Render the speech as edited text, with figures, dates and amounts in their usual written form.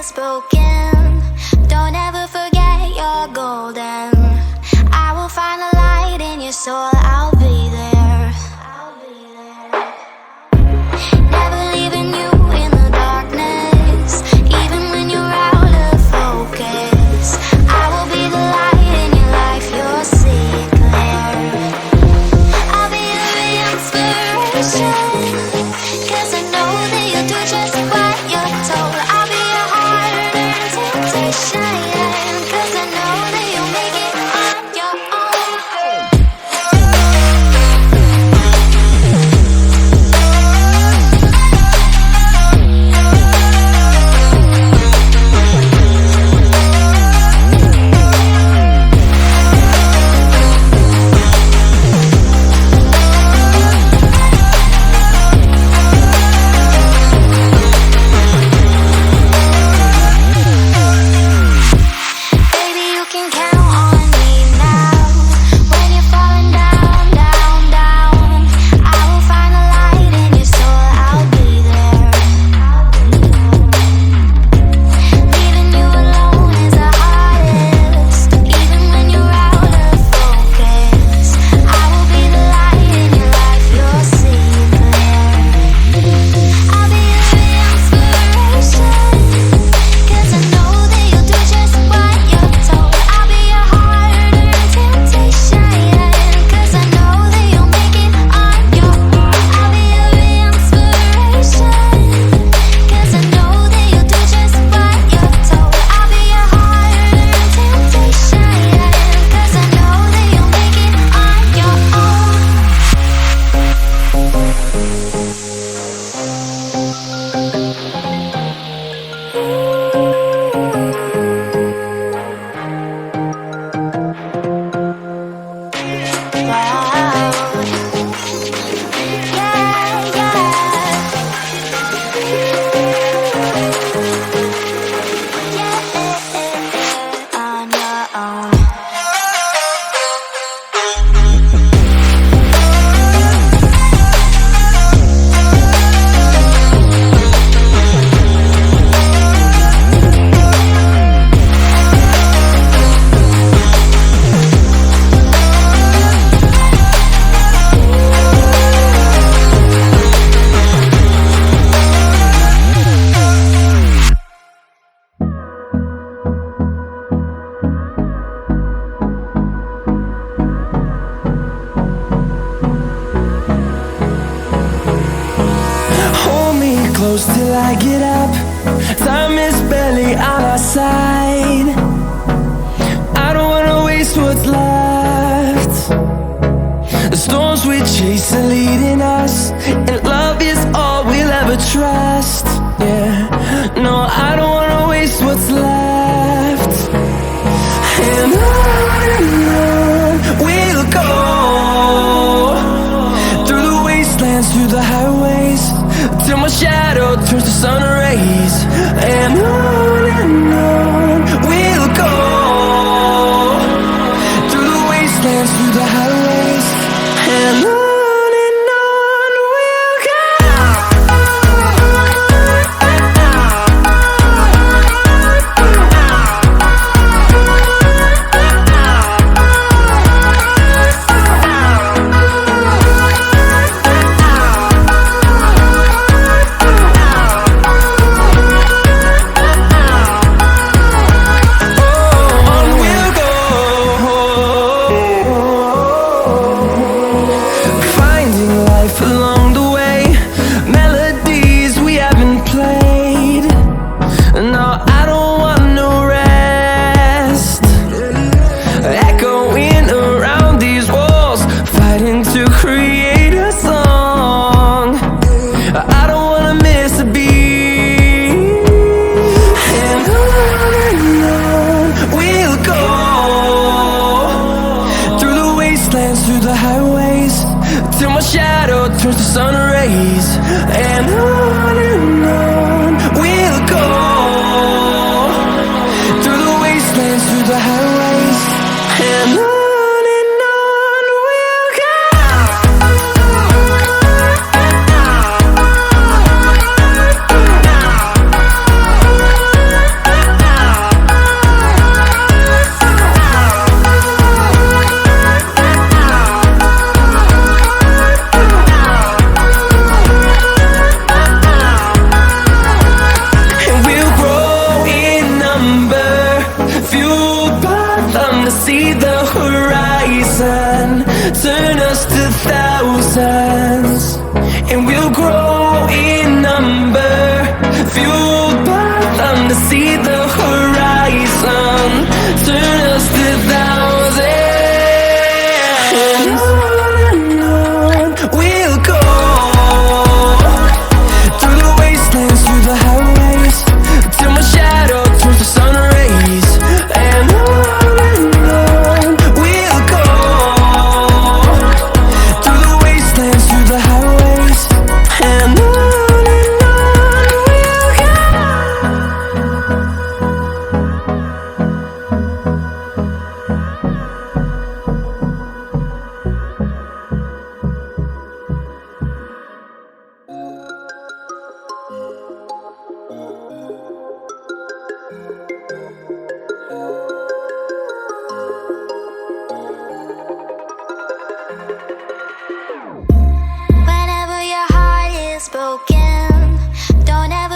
unspoken. Don't ever forget you're golden. I will find a light in your soul, I'll be there. Never leaving you in the darkness, even when you're out of focus. I will be the light in your life, you'll see it clear. I'll be your inspiration, 'cause I know that you'll do just what you're told. I'll be your heart and temptation, 'cause I know that you'll make it on your own. Baby, you can count on me now. When you're falling down, down, down, I will find a light in your soul, I'll be there. Leaving you alone is the hardest, even when you're out of focus. I will be the light in your life, you'll see it clear. I'll be your inspiration, 'cause I know that you'll do just what you're told. I'll be your heart and temptation, 'cause I know that you'll make it on your own. I'll be your inspiration, 'cause I know that you'll do just what you're told. I'll be your heart and temptation, 'cause I know that you'll make it on your own. Wow. Yeah, yeah. On your own. Hold me close till I get up. Time is barely on our side. I don't wanna waste what's left. The storms we chase are leading us, and love is all we'll ever trust. Yeah, no, I don't wanna waste what's left. And on we'll go, through the wastelands, through the highways, till my shadow turns to sun rays. And on we'll go, through the wastelands, through the highways, and on we'll go. Through the highways, till my shadow turns to sun rays. And